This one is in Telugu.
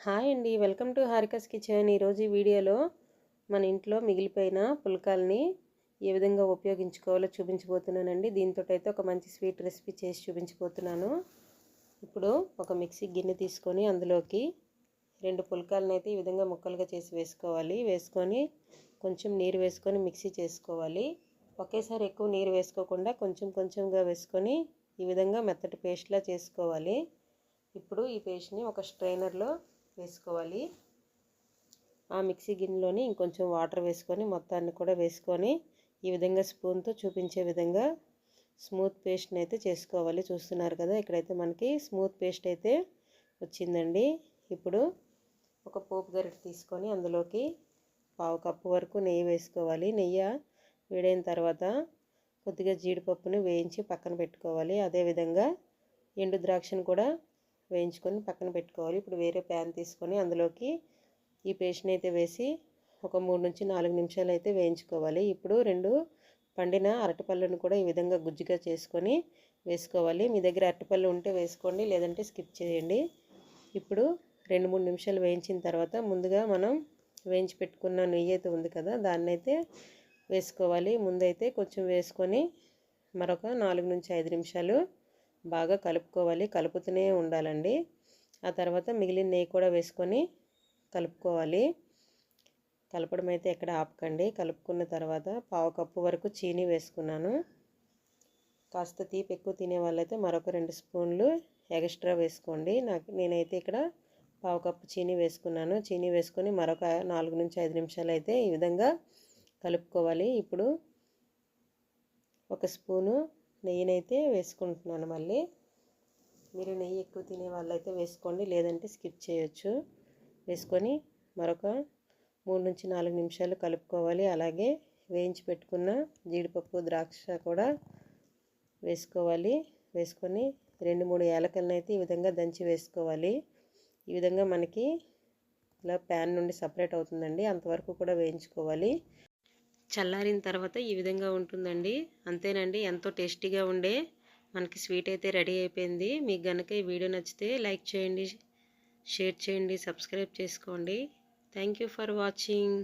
హాయ్ అండి, వెల్కమ్ టు హారికాస్ కిచెన్. ఈరోజు ఈ వీడియోలో మన ఇంట్లో మిగిలిపోయిన పుల్కాల్ని ఏ విధంగా ఉపయోగించుకోవాలో చూపించబోతున్నానండి. దీంతో అయితే ఒక మంచి స్వీట్ రెసిపీ చేసి చూపించబోతున్నాను. ఇప్పుడు ఒక మిక్సీ గిన్నె తీసుకొని అందులోకి 2 పుల్కాలను అయితే ఈ విధంగా ముక్కలుగా చేసి వేసుకొని కొంచెం నీరు వేసుకొని మిక్సీ చేసుకోవాలి. ఒకేసారి ఎక్కువ నీరు వేసుకోకుండా కొంచెం కొంచెంగా వేసుకొని ఈ విధంగా మెత్తటి పేస్ట్లా చేసుకోవాలి. ఇప్పుడు ఈ పేస్ట్ని ఒక స్ట్రైనర్లో వేసుకోవాలి. ఆ మిక్సీ గిన్నెలోని ఇంకొంచెం వాటర్ వేసుకొని మొత్తాన్ని కూడా వేసుకొని ఈ విధంగా స్పూన్తో చూపించే విధంగా స్మూత్ పేస్ట్ని అయితే చేసుకోవాలి. చూస్తున్నారు కదా, ఇక్కడైతే మనకి స్మూత్ పేస్ట్ అయితే వచ్చిందండి. ఇప్పుడు ఒక పోపు గరిటె తీసుకొని అందులోకి 1/2 కప్పు వరకు నెయ్యి వేసుకోవాలి. నెయ్యి వేడైన తర్వాత కొద్దిగా జీడిపప్పును వేయించి పక్కన పెట్టుకోవాలి. అదేవిధంగా ఎండు ద్రాక్షను కూడా వేయించుకొని పక్కన పెట్టుకోవాలి. ఇప్పుడు వేరే ప్యాన్ తీసుకొని అందులోకి ఈ పేస్ట్ని అయితే వేసి ఒక 3 నుంచి 4 నిమిషాలు అయితే వేయించుకోవాలి. ఇప్పుడు 2 పండిన అరటిపళ్ళను కూడా ఈ విధంగా గుజ్జుగా చేసుకొని వేసుకోవాలి. మీ దగ్గర అరటిపళ్ళు ఉంటే వేసుకోండి, లేదంటే స్కిప్ చేయండి. ఇప్పుడు 2-3 నిమిషాలు వేయించిన తర్వాత ముందుగా మనం వేయించి పెట్టుకున్న నెయ్యి అయితే ఉంది కదా, దాన్ని అయితే వేసుకోవాలి. ముందైతే కొంచెం వేసుకొని మరొక 4 నుంచి 5 నిమిషాలు బాగా కలుపుకోవాలి. కలుపుతూనే ఉండాలండి. ఆ తర్వాత మిగిలిన నెయ్యి కూడా వేసుకొని కలుపుకోవాలి. కలపడం అయితే ఎక్కడ ఆపకండి. కలుపుకున్న తర్వాత 1/2 కప్పు వరకు చీనీ వేసుకున్నాను. కాస్త తీపి ఎక్కువ తినే వాళ్ళైతే మరొక 2 స్పూన్లు ఎక్స్ట్రా వేసుకోండి. నేనైతే ఇక్కడ 1/2 కప్పు చీనీ వేసుకున్నాను. చీనీ వేసుకొని మరొక 4 నుంచి 5 నిమిషాలు అయితే ఈ విధంగా కలుపుకోవాలి. ఇప్పుడు ఒక స్పూను నెయ్యినైతే వేసుకుంటున్నాను. మళ్ళీ మీరు నెయ్యి ఎక్కువ తినే వాళ్ళైతే వేసుకోండి, లేదంటే స్కిప్ చేయొచ్చు. వేసుకొని మరొక 3 నుంచి 4 నిమిషాలు కలుపుకోవాలి. అలాగే వేయించి పెట్టుకున్న జీడిపప్పు ద్రాక్ష కూడా వేసుకోవాలి. వేసుకొని 2-3 యాలకులను అయితే ఈ విధంగా దంచి వేసుకోవాలి. ఈ విధంగా మనకి ఇలా ప్యాన్ నుండి సపరేట్ అవుతుందండి, అంతవరకు కూడా వేయించుకోవాలి. చల్లారిన తర్వాత ఈ విధంగా ఉంటుందండి. అంతేనండి, ఎంతో టేస్టీగా ఉండే మనకి స్వీట్ అయితే రెడీ అయిపోయింది. మీకు కనుక ఈ వీడియో నచ్చితే లైక్ చేయండి, షేర్ చేయండి, సబ్స్క్రైబ్ చేసుకోండి. Thank you for watching.